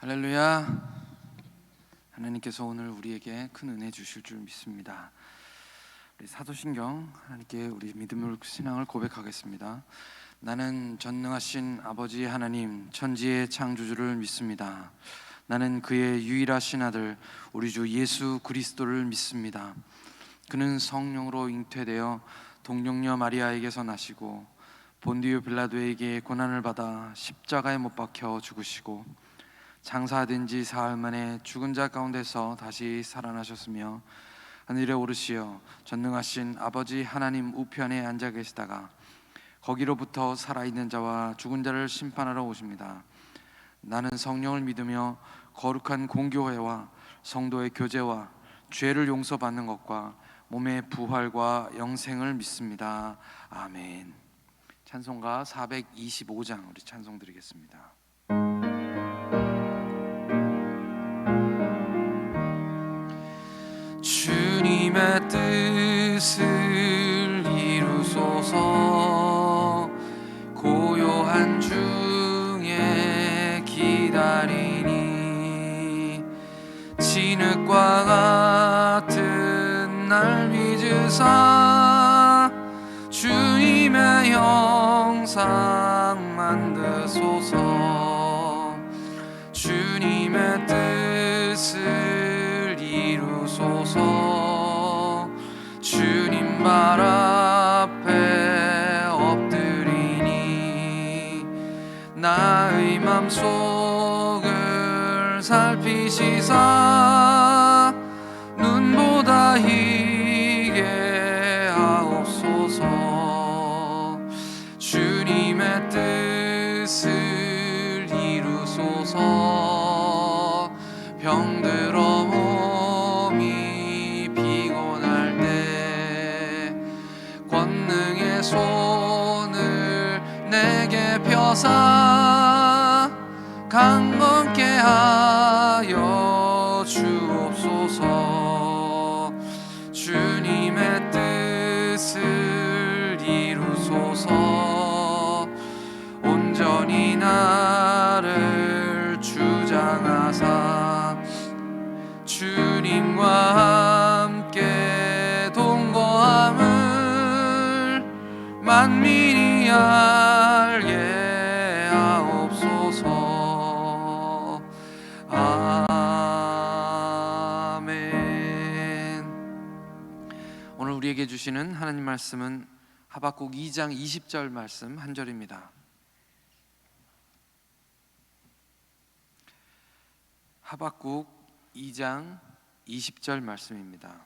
할렐루야. 하나님께서 오늘 우리에게 큰 은혜 주실 줄 믿습니다. 우리 사도신경 하나님께 우리 믿음을 신앙을 고백하겠습니다. 나는 전능하신 아버지 하나님 천지의 창조주를 믿습니다. 나는 그의 유일하신 아들 우리 주 예수 그리스도를 믿습니다. 그는 성령으로 잉태되어 동정녀 마리아에게서 나시고 본디오 빌라도에게 고난을 받아 십자가에 못 박혀 죽으시고 장사된 지 사흘 만에 죽은 자 가운데서 다시 살아나셨으며 하늘에 오르시어 전능하신 아버지 하나님 우편에 앉아 계시다가 거기로부터 살아있는 자와 죽은 자를 심판하러 오십니다. 나는 성령을 믿으며 거룩한 공교회와 성도의 교제와 죄를 용서받는 것과 몸의 부활과 영생을 믿습니다. 아멘. 찬송가 425장 우리 찬송 드리겠습니다. 주님의 뜻을 이루소서. 고요한 중에 기다리니 진흙과 같은 날 빚으사 주님의 형상 만드소서. 주님의 뜻을 이루소서. 주님 발 앞에 엎드리니 나의 맘속을 살피시사 눈보다 희게 하옵소서. 주님의 뜻을 이루소서. 병들어 몸이 피곤할 때 권능의 손을 내게 펴사 강건케 하여 주옵소서. 주님의 뜻을 이루소서. 온전히 나를 주장하사 주님과 함께 동거함을 만민이 알게 하옵소서. 아멘. 오늘 우리에게 주시는 하나님 말씀은 하박국 2장 20절 말씀 한 절입니다. 하박국 2장 20절 말씀입니다.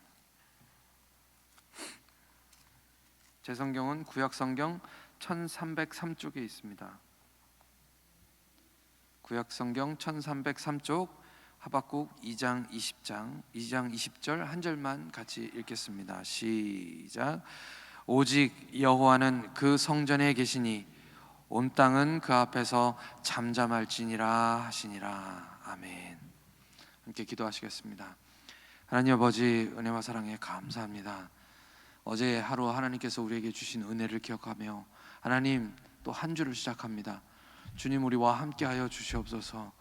제 성경은 구약성경 1303쪽에 있습니다. 구약성경 1303쪽 하박국 2장 20절 한 절만 같이 읽겠습니다. 시작. 오직 여호와는 그 성전에 계시니 온 땅은 그 앞에서 잠잠할지니라 하시니라. 아멘. 함께 기도하시겠습니다. 하나님 아버지, 은혜와 사랑에 감사합니다. 어제 하루 하나님께서 우리에게 주신 은혜를 기억하며 하나님 또 한 주를 시작합니다. 주님, 우리와 함께하여 주시옵소서.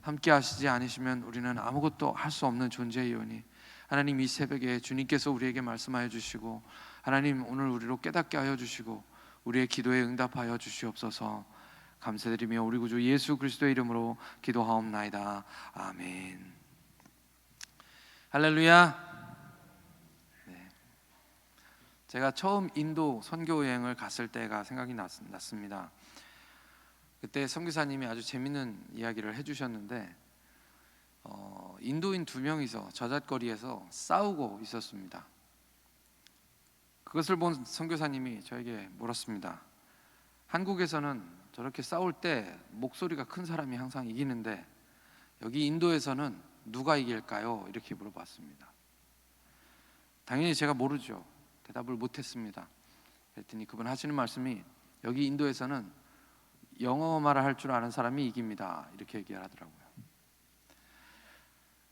함께 하시지 않으시면 우리는 아무것도 할 수 없는 존재이오니 하나님, 이 새벽에 주님께서 우리에게 말씀하여 주시고 하나님 오늘 우리로 깨닫게 하여 주시고 우리의 기도에 응답하여 주시옵소서. 감사드리며 우리 구주 예수 그리스도의 이름으로 기도하옵나이다. 아멘. 할렐루야. 네. 제가 처음 인도 선교 여행을 갔을 때가 생각이 났습니다. 그때 선교사님이 아주 재밌는 이야기를 해주셨는데 인도인 2명이서 저잣거리에서 싸우고 있었습니다. 그것을 본 선교사님이 저에게 물었습니다. 한국에서는 저렇게 싸울 때 목소리가 큰 사람이 항상 이기는데 여기 인도에서는 누가 이길까요? 이렇게 물어봤습니다. 당연히 제가 모르죠. 대답을 못했습니다. 그랬더니 그분 하시는 말씀이 여기 인도에서는 영어 말을 할 줄 아는 사람이 이깁니다. 이렇게 얘기를 하더라고요.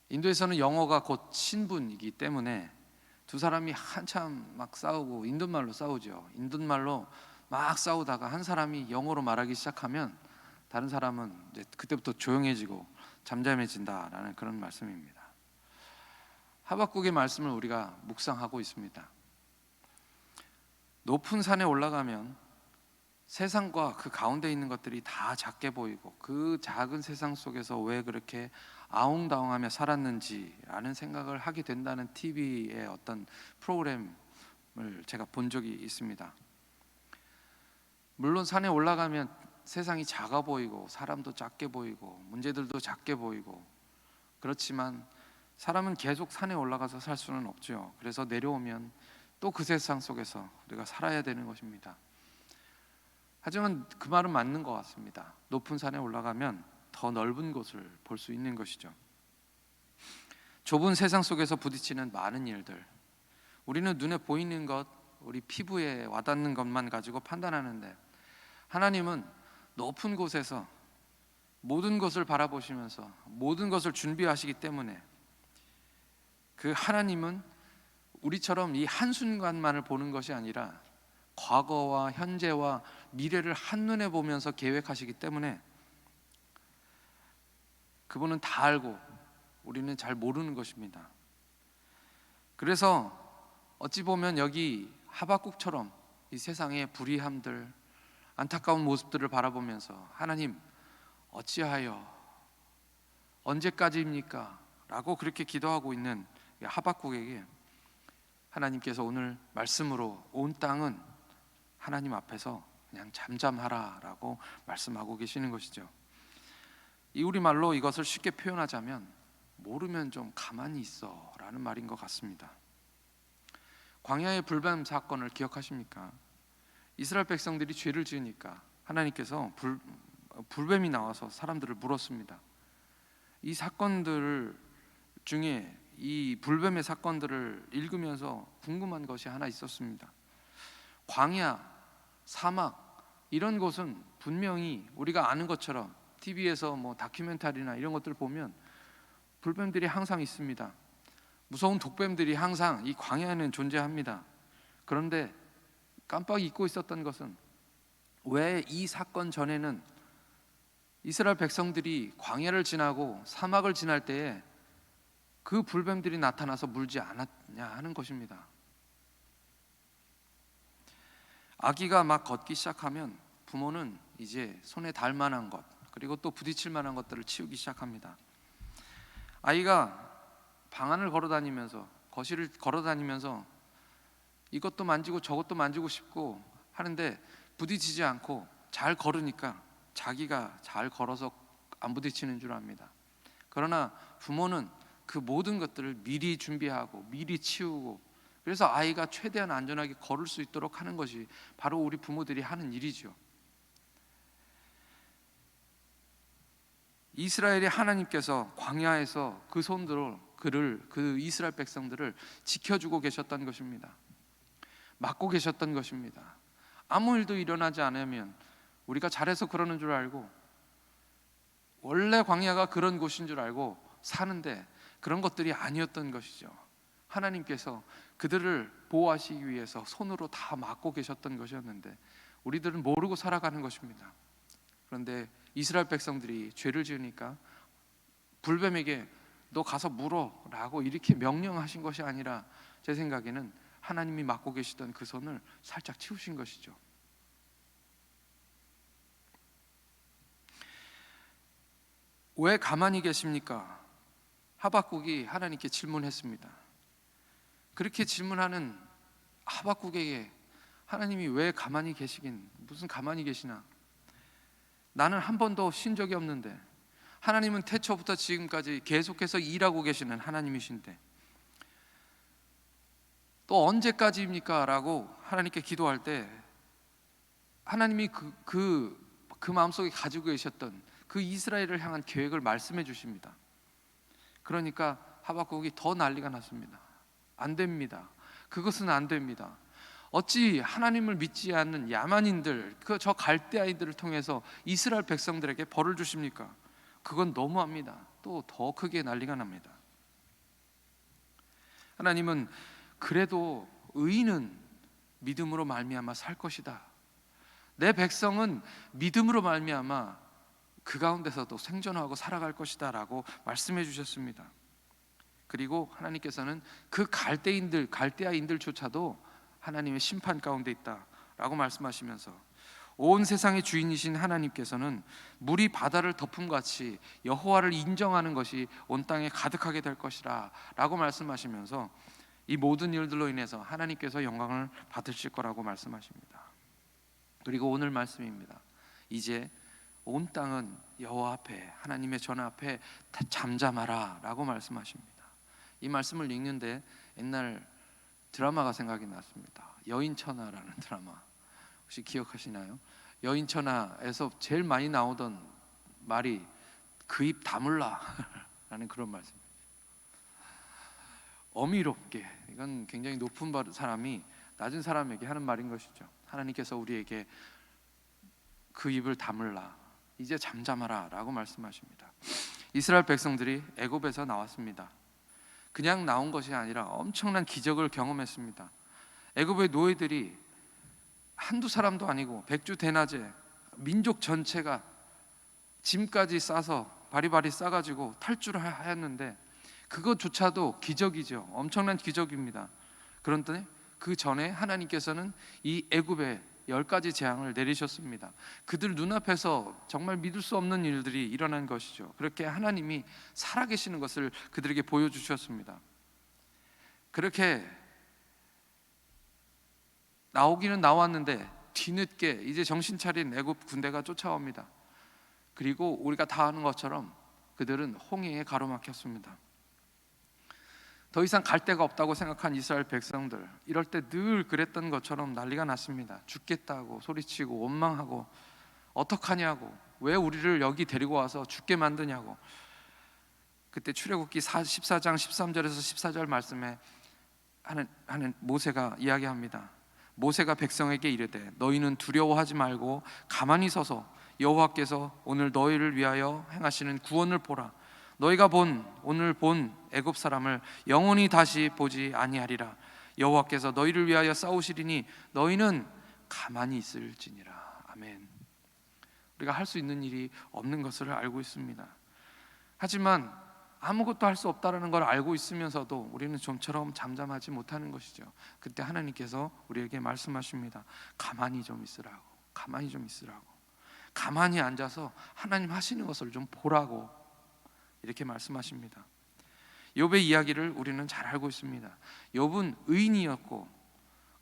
인도에서는 영어가 곧 신분이기 때문에 두 사람이 한참 막 싸우고 인도말로 싸우죠. 인도말로 막 싸우다가 한 사람이 영어로 말하기 시작하면 다른 사람은 이제 그때부터 조용해지고 잠잠해진다라는 그런 말씀입니다. 하박국의 말씀을 우리가 묵상하고 있습니다. 높은 산에 올라가면 세상과 그 가운데 있는 것들이 다 작게 보이고, 그 작은 세상 속에서 왜 그렇게 아웅다웅하며 살았는지라는 생각을 하게 된다는 TV의 어떤 프로그램을 제가 본 적이 있습니다. 물론 산에 올라가면 세상이 작아 보이고 사람도 작게 보이고 문제들도 작게 보이고, 그렇지만 사람은 계속 산에 올라가서 살 수는 없죠. 그래서 내려오면 또 그 세상 속에서 우리가 살아야 되는 것입니다. 하지만 그 말은 맞는 것 같습니다. 높은 산에 올라가면 더 넓은 곳을 볼 수 있는 것이죠. 좁은 세상 속에서 부딪히는 많은 일들, 우리는 눈에 보이는 것, 우리 피부에 와닿는 것만 가지고 판단하는데, 하나님은 높은 곳에서 모든 것을 바라보시면서 모든 것을 준비하시기 때문에, 그 하나님은 우리처럼 이 한순간만을 보는 것이 아니라 과거와 현재와 미래를 한눈에 보면서 계획하시기 때문에, 그분은 다 알고 우리는 잘 모르는 것입니다. 그래서 어찌 보면 여기 하박국처럼 이 세상의 불의함들, 안타까운 모습들을 바라보면서 하나님 어찌하여 언제까지입니까? 라고 그렇게 기도하고 있는 하박국에게 하나님께서 오늘 말씀으로 온 땅은 하나님 앞에서 그냥 잠잠하라 라고 말씀하고 계시는 것이죠. 이 우리말로 이것을 쉽게 표현하자면 모르면 좀 가만히 있어 라는 말인 것 같습니다. 광야의 불뱀 사건을 기억하십니까? 이스라엘 백성들이 죄를 지으니까 하나님께서 불뱀이 나와서 사람들을 물었습니다. 이 사건들 중에 이 불뱀의 사건들을 읽으면서 궁금한 것이 하나 있었습니다. 광야, 사막 이런 곳은 분명히 우리가 아는 것처럼 TV에서 뭐 다큐멘터리나 이런 것들 보면 불뱀들이 항상 있습니다. 무서운 독뱀들이 항상 이 광야에는 존재합니다. 그런데 깜빡 잊고 있었던 것은, 왜 이 사건 전에는 이스라엘 백성들이 광야를 지나고 사막을 지날 때에 그 불뱀들이 나타나서 물지 않았냐 하는 것입니다. 아기가 막 걷기 시작하면 부모는 이제 손에 닿을 만한 것, 그리고 또 부딪힐 만한 것들을 치우기 시작합니다. 아이가 방 안을 걸어다니면서, 거실을 걸어다니면서 이것도 만지고 저것도 만지고 싶고 하는데 부딪히지 않고 잘 걸으니까 자기가 잘 걸어서 안 부딪히는 줄 압니다. 그러나 부모는 그 모든 것들을 미리 준비하고 미리 치우고, 그래서 아이가 최대한 안전하게 걸을 수 있도록 하는 것이 바로 우리 부모들이 하는 일이죠. 이스라엘의 하나님께서 광야에서 그 손으로 그 이스라엘 백성들을 지켜주고 계셨던 것입니다. 막고 계셨던 것입니다. 아무 일도 일어나지 않으면 우리가 잘해서 그러는 줄 알고, 원래 광야가 그런 곳인 줄 알고 사는데 그런 것들이 아니었던 것이죠. 하나님께서 그들을 보호하시기 위해서 손으로 다 막고 계셨던 것이었는데 우리들은 모르고 살아가는 것입니다. 그런데 이스라엘 백성들이 죄를 지으니까 불뱀에게 너 가서 물어 라고 이렇게 명령하신 것이 아니라, 제 생각에는 하나님이 막고 계시던 그 손을 살짝 치우신 것이죠. 왜 가만히 계십니까? 하박국이 하나님께 질문했습니다. 그렇게 질문하는 하박국에게 하나님이 왜 가만히 계시긴, 무슨 가만히 계시나? 나는 한 번도 쉰 적이 없는데, 하나님은 태초부터 지금까지 계속해서 일하고 계시는 하나님이신데 또 언제까지입니까? 라고 하나님께 기도할 때 하나님이 그 마음속에 가지고 계셨던 그 이스라엘을 향한 계획을 말씀해 주십니다. 그러니까 하박국이 더 난리가 났습니다. 안 됩니다. 그것은 안 됩니다. 어찌 하나님을 믿지 않는 야만인들, 저 갈대아인들을 통해서 이스라엘 백성들에게 벌을 주십니까? 그건 너무합니다. 또 더 크게 난리가 납니다. 하나님은 그래도 의인은 믿음으로 말미암아 살 것이다. 내 백성은 믿음으로 말미암아 그 가운데서도 생존하고 살아갈 것이다 라고 말씀해 주셨습니다. 그리고 하나님께서는 그 갈대아인들조차도 하나님의 심판 가운데 있다 라고 말씀하시면서 온 세상의 주인이신 하나님께서는 물이 바다를 덮음같이 여호와를 인정하는 것이 온 땅에 가득하게 될 것이라 라고 말씀하시면서 이 모든 일들로 인해서 하나님께서 영광을 받으실 거라고 말씀하십니다. 그리고 오늘 말씀입니다. 이제 온 땅은 여호와 앞에, 하나님의 전화 앞에 잠잠하라 라고 말씀하십니다. 이 말씀을 읽는데 옛날 드라마가 생각이 났습니다. 여인천하라는 드라마 혹시 기억하시나요? 여인천하에서 제일 많이 나오던 말이 그 입 다물라 라는 그런 말씀이에요. 어미롭게, 이건 굉장히 높은 사람이 낮은 사람에게 하는 말인 것이죠. 하나님께서 우리에게 그 입을 다물라, 이제 잠잠하라 라고 말씀하십니다. 이스라엘 백성들이 애굽에서 나왔습니다. 그냥 나온 것이 아니라 엄청난 기적을 경험했습니다. 애굽의 노예들이 한두 사람도 아니고 백주대낮에 민족 전체가 짐까지 싸서 바리바리 싸가지고 탈주를 하였는데 그것조차도 기적이죠. 엄청난 기적입니다. 그런데 그 전에 하나님께서는 이 애굽에 10가지 재앙을 내리셨습니다. 그들 눈앞에서 정말 믿을 수 없는 일들이 일어난 것이죠. 그렇게 하나님이 살아계시는 것을 그들에게 보여주셨습니다. 그렇게 나오기는 나왔는데 뒤늦게 이제 정신 차린 애굽 군대가 쫓아옵니다. 그리고 우리가 다 아는 것처럼 그들은 홍해에 가로막혔습니다. 더 이상 갈 데가 없다고 생각한 이스라엘 백성들, 이럴 때 늘 그랬던 것처럼 난리가 났습니다. 죽겠다고 소리치고 원망하고 어떡하냐고, 왜 우리를 여기 데리고 와서 죽게 만드냐고. 그때 출애굽기 14장 13절에서 14절 말씀에 하는 모세가 이야기합니다. 모세가 백성에게 이르되 너희는 두려워하지 말고 가만히 서서 여호와께서 오늘 너희를 위하여 행하시는 구원을 보라. 너희가 오늘 본 애굽 사람을 영원히 다시 보지 아니하리라. 여호와께서 너희를 위하여 싸우시리니 너희는 가만히 있을지니라. 아멘. 우리가 할 수 있는 일이 없는 것을 알고 있습니다. 하지만 아무것도 할 수 없다는 걸 알고 있으면서도 우리는 좀처럼 잠잠하지 못하는 것이죠. 그때 하나님께서 우리에게 말씀하십니다. 가만히 좀 있으라고. 가만히 좀 있으라고. 가만히 앉아서 하나님 하시는 것을 좀 보라고 이렇게 말씀하십니다. 욥의 이야기를 우리는 잘 알고 있습니다. 욥은 의인이었고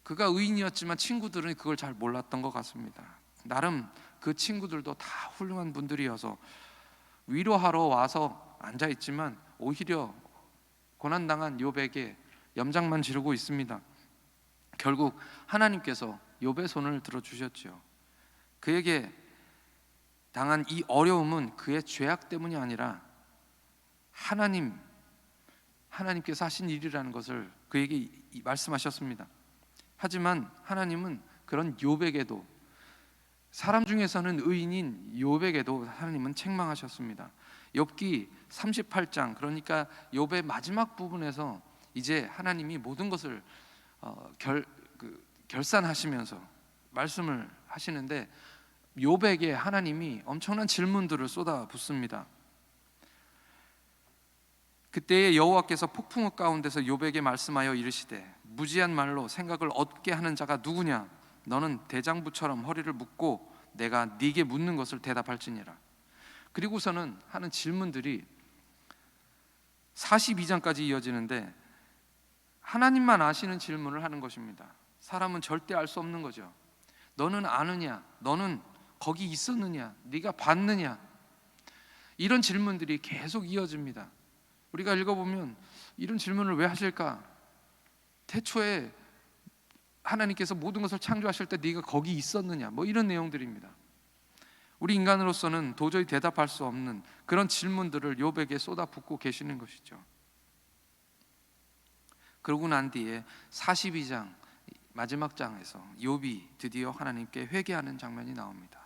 그가 의인이었지만 친구들은 그걸 잘 몰랐던 것 같습니다. 나름 그 친구들도 다 훌륭한 분들이어서 위로하러 와서 앉아있지만 오히려 고난당한 욥에게 염장만 지르고 있습니다. 결국 하나님께서 욥의 손을 들어주셨죠. 그에게 당한 이 어려움은 그의 죄악 때문이 아니라 하나님께서 하신 일이라는 것을 그에게 말씀하셨습니다. 하지만 하나님은 그런 욥에게도, 사람 중에서는 의인인 욥에게도 하나님은 책망하셨습니다. 욥기 38장, 그러니까 욥의 마지막 부분에서 이제 하나님이 모든 것을 결산하시면서 말씀을 하시는데 욥에게 하나님이 엄청난 질문들을 쏟아붓습니다. 그때에 여호와께서 폭풍우 가운데서 욥에게 말씀하여 이르시되 무지한 말로 생각을 얻게 하는 자가 누구냐? 너는 대장부처럼 허리를 묶고 내가 네게 묻는 것을 대답할지니라. 그리고서는 하는 질문들이 42장까지 이어지는데 하나님만 아시는 질문을 하는 것입니다. 사람은 절대 알 수 없는 거죠. 너는 아느냐? 너는 거기 있었느냐? 네가 봤느냐? 이런 질문들이 계속 이어집니다. 우리가 읽어보면 이런 질문을 왜 하실까? 태초에 하나님께서 모든 것을 창조하실 때 네가 거기 있었느냐? 뭐 이런 내용들입니다. 우리 인간으로서는 도저히 대답할 수 없는 그런 질문들을 욥에게 쏟아붓고 계시는 것이죠. 그러고 난 뒤에 42장 마지막 장에서 욥이 드디어 하나님께 회개하는 장면이 나옵니다.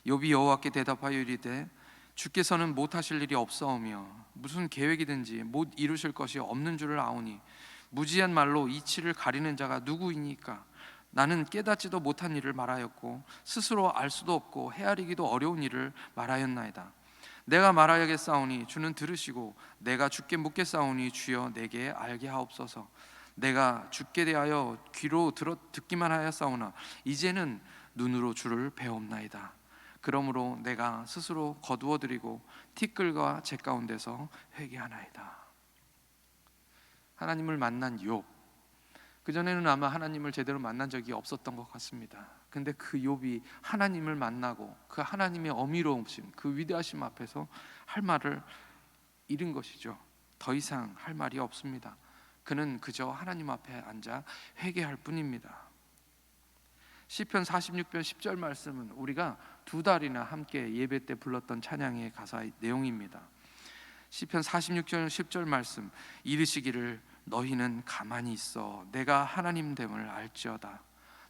욥이 여호와께 대답하여 이르되 주께서는 못하실 일이 없사오며 무슨 계획이든지 못 이루실 것이 없는 줄을 아오니 무지한 말로 이치를 가리는 자가 누구이니까? 나는 깨닫지도 못한 일을 말하였고 스스로 알 수도 없고 헤아리기도 어려운 일을 말하였나이다. 내가 말하야겠사오니 주는 들으시고 내가 주께 묻겠사오니 주여 내게 알게 하옵소서. 내가 주께 대하여 귀로 듣기만 하였사오나 이제는 눈으로 주를 배옵나이다. 그러므로 내가 스스로 거두어드리고 티끌과 재 가운데서 회개하나이다. 하나님을 만난 욥, 그전에는 아마 하나님을 제대로 만난 적이 없었던 것 같습니다. 근데 그 욥이 하나님을 만나고 그 하나님의 어미로우심, 그 위대하심 앞에서 할 말을 잃은 것이죠. 더 이상 할 말이 없습니다. 그는 그저 하나님 앞에 앉아 회개할 뿐입니다. 시편 46편 10절 말씀은 우리가 2달이나 함께 예배 때 불렀던 찬양의 가사 내용입니다. 시편 46절 10절 말씀, 이르시기를 너희는 가만히 있어 내가 하나님 됨을 알지어다.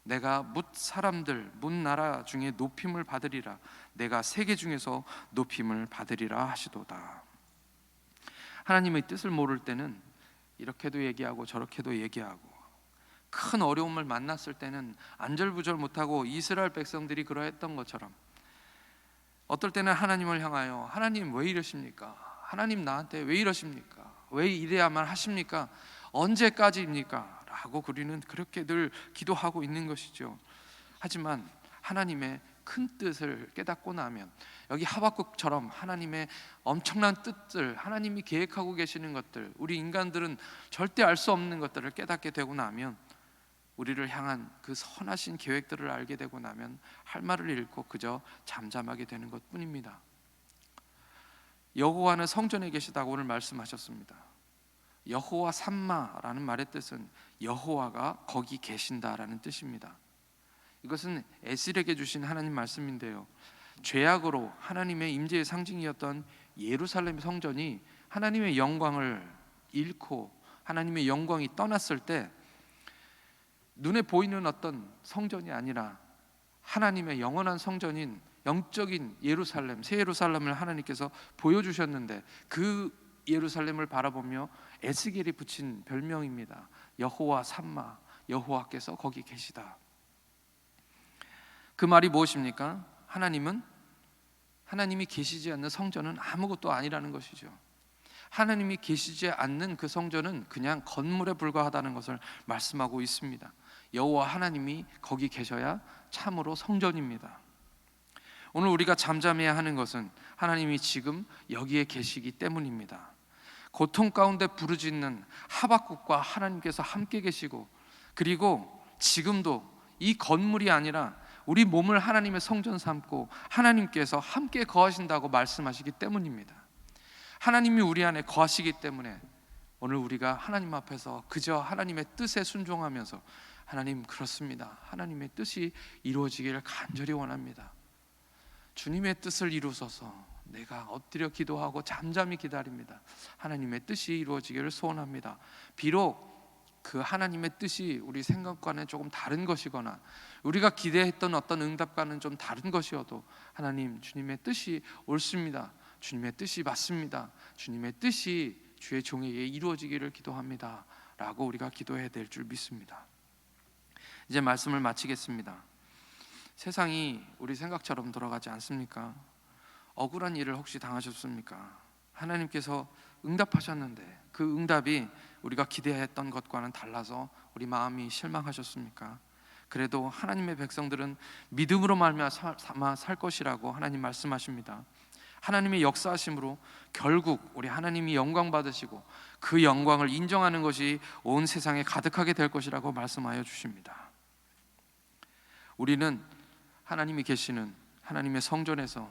내가 뭇 사람들 뭇 나라 중에 높임을 받으리라. 내가 세계 중에서 높임을 받으리라 하시도다. 하나님의 뜻을 모를 때는 이렇게도 얘기하고 저렇게도 얘기하고, 큰 어려움을 만났을 때는 안절부절 못하고 이스라엘 백성들이 그러했던 것처럼 어떨 때는 하나님을 향하여 하나님 왜 이러십니까? 하나님 나한테 왜 이러십니까? 왜 이래야만 하십니까? 언제까지입니까? 라고 우리는 그렇게 늘 기도하고 있는 것이죠. 하지만 하나님의 큰 뜻을 깨닫고 나면, 여기 하박국처럼 하나님의 엄청난 뜻들, 하나님이 계획하고 계시는 것들, 우리 인간들은 절대 알 수 없는 것들을 깨닫게 되고 나면, 우리를 향한 그 선하신 계획들을 알게 되고 나면 할 말을 잃고 그저 잠잠하게 되는 것뿐입니다. 여호와는 성전에 계시다고 오늘 말씀하셨습니다. 여호와 삼마라는 말의 뜻은 여호와가 거기 계신다라는 뜻입니다. 이것은 에스겔에게 주신 하나님 말씀인데요, 죄악으로 하나님의 임재의 상징이었던 예루살렘 성전이 하나님의 영광을 잃고 하나님의 영광이 떠났을 때 눈에 보이는 어떤 성전이 아니라 하나님의 영원한 성전인 영적인 예루살렘, 새 예루살렘을 하나님께서 보여주셨는데, 그 예루살렘을 바라보며 에스겔이 붙인 별명입니다. 여호와 삼마, 여호와께서 거기 계시다. 그 말이 무엇입니까? 하나님이 계시지 않는 성전은 아무것도 아니라는 것이죠. 하나님이 계시지 않는 그 성전은 그냥 건물에 불과하다는 것을 말씀하고 있습니다. 여호와 하나님이 거기 계셔야 참으로 성전입니다. 오늘 우리가 잠잠해야 하는 것은 하나님이 지금 여기에 계시기 때문입니다. 고통 가운데 부르짖는 하박국과 하나님께서 함께 계시고, 그리고 지금도 이 건물이 아니라 우리 몸을 하나님의 성전 삼고 하나님께서 함께 거하신다고 말씀하시기 때문입니다. 하나님이 우리 안에 거하시기 때문에 오늘 우리가 하나님 앞에서 그저 하나님의 뜻에 순종하면서, 하나님 그렇습니다, 하나님의 뜻이 이루어지기를 간절히 원합니다, 주님의 뜻을 이루소서, 내가 엎드려 기도하고 잠잠히 기다립니다, 하나님의 뜻이 이루어지기를 소원합니다. 비록 그 하나님의 뜻이 우리 생각과는 조금 다른 것이거나 우리가 기대했던 어떤 응답과는 좀 다른 것이어도, 하나님 주님의 뜻이 옳습니다, 주님의 뜻이 맞습니다, 주님의 뜻이 주의 종에게 이루어지기를 기도합니다 라고 우리가 기도해야 될 줄 믿습니다. 이제 말씀을 마치겠습니다. 세상이 우리 생각처럼 돌아가지 않습니까? 억울한 일을 혹시 당하셨습니까? 하나님께서 응답하셨는데 그 응답이 우리가 기대했던 것과는 달라서 우리 마음이 실망하셨습니까? 그래도 하나님의 백성들은 믿음으로 말미암아 살 것이라고 하나님 말씀하십니다. 하나님의 역사하심으로 결국 우리 하나님이 영광 받으시고 그 영광을 인정하는 것이 온 세상에 가득하게 될 것이라고 말씀하여 주십니다. 우리는 하나님이 계시는 하나님의 성전에서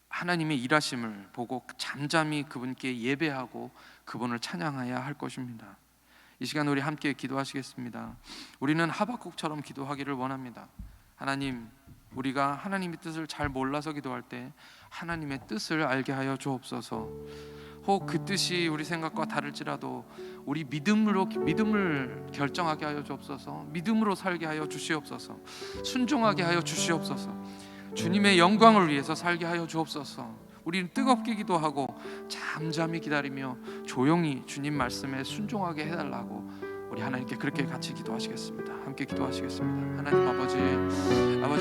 하나님의 일하심을 보고 잠잠히 그분께 예배하고 그분을 찬양해야 할 것입니다. 이 시간 우리 함께 기도하시겠습니다. 우리는 하박국처럼 기도하기를 원합니다. 하나님, 우리가 하나님의 뜻을 잘 몰라서 기도할 때 하나님의 뜻을 알게 하여 주옵소서. 혹 그 뜻이 우리 생각과 다를지라도 우리 믿음을 결정하게 하여 주옵소서. 믿음으로 살게 하여 주시옵소서. 순종하게 하여 주시옵소서. 주님의 영광을 위해서 살게 하여 주옵소서. 우리는 뜨겁게 기도하고 잠잠히 기다리며 조용히 주님 말씀에 순종하게 해달라고 우리 우리 하나님께 그렇게 같이 기도하시겠습니다. 함께 기도하시겠습니다. 하나님 아버지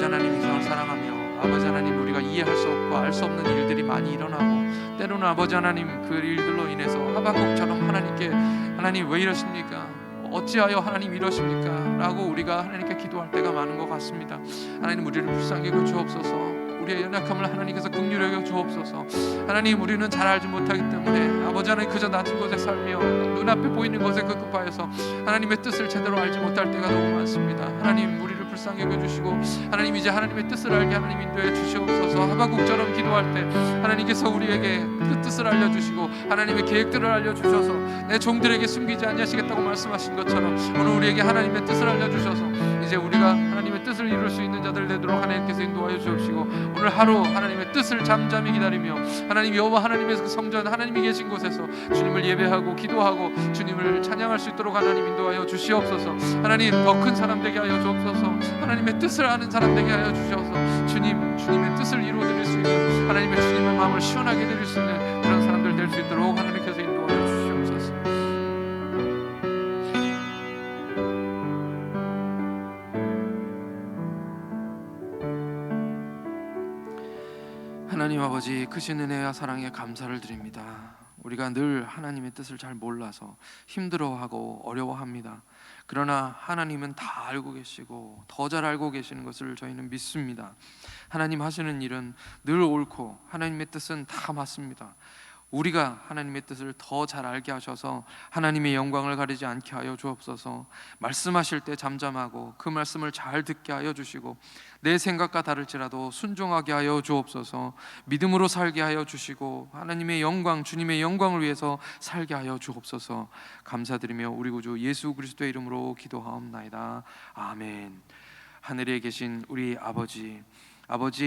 하나님 이 세상을 사랑하며 아버지 하나님 우리가 이해할 수 없고 알 수 없는 일들이 많이 일어나고 때로는 아버지 하나님 그 일들로 인해서 하박국처럼 하나님께 하나님 왜 이러십니까? 어찌하여 하나님 이러십니까? 라고 우리가 하나님께 기도할 때가 많은 것 같습니다. 하나님 우리를 불쌍히 여겨 주옵소서. 우리의 연약함을 하나님께서 긍휼히 여겨 주옵소서. 하나님 우리는 잘 알지 못하기 때문에 아버지 하나님 그저 낮은 곳에 살며 눈앞에 보이는 것에 급급하여서 하나님의 뜻을 제대로 알지 못할 때가 너무 많습니다. 하나님 우리를 불쌍히 여겨주시고 하나님 이제 하나님의 뜻을 알게 하나님 인도해 주시옵소서. 하박국처럼 기도할 때 하나님께서 우리에게 그 뜻을 알려주시고 하나님의 계획들을 알려주셔서 내 종들에게 숨기지 아니하시겠다고 말씀하신 것처럼 오늘 우리에게 하나님의 뜻을 알려주셔서 이제 우리가 하나님의 뜻을 이룰 수 있는 자들 되도록 하나님께서 인도하여 주옵시고 오늘 하루 하나님의 뜻을 잠잠히 기다리며 하나님 여호와 하나님의 그 성전 하나님이 계신 곳에서 주님을 예배하고 기도하고 주님을 찬양할 수 있도록 하나님 인도하여 주시옵소서. 하나님 더 큰 사람 되게 하여 주옵소서. 하나님의 뜻을 아는 사람 되게 하여 주셔서 주님의 뜻을 이루어드릴 수 있는 하나님의 주님의 마음을 시원하게 드릴 수 있는 그런 사람들 될 수 있도록 하나님께서 인도하여 주시옵소서. 하나님 아버지 크신 은혜와 사랑에 감사를 드립니다. 우리가 늘 하나님의 뜻을 잘 몰라서 힘들어하고 어려워합니다. 그러나 하나님은 다 알고 계시고 더 잘 알고 계시는 것을 저희는 믿습니다. 하나님 하시는 일은 늘 옳고 하나님의 뜻은 다 맞습니다. 우리가 하나님의 뜻을 더 잘 알게 하셔서 하나님의 영광을 가리지 않게 하여 주옵소서. 말씀하실 때 잠잠하고 그 말씀을 잘 듣게 하여 주시고 내 생각과 다를지라도 순종하게 하여 주옵소서. 믿음으로 살게 하여 주시고 하나님의 영광 주님의 영광을 위해서 살게 하여 주옵소서. 감사드리며 우리 구주 예수 그리스도의 이름으로 기도하옵나이다. 아멘. 하늘에 계신 우리 아버지의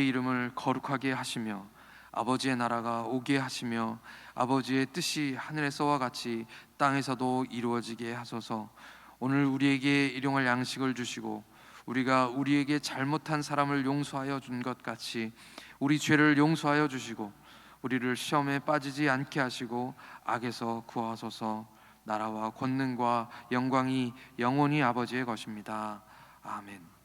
이름을 거룩하게 하시며 아버지의 나라가 오게 하시며 아버지의 뜻이 하늘에서와 같이 땅에서도 이루어지게 하소서. 오늘 우리에게 일용할 양식을 주시고 우리가 우리에게 잘못한 사람을 용서하여 준 것 같이 우리 죄를 용서하여 주시고 우리를 시험에 빠지지 않게 하시고 악에서 구하소서. 나라와 권능과 영광이 영원히 아버지의 것입니다. 아멘.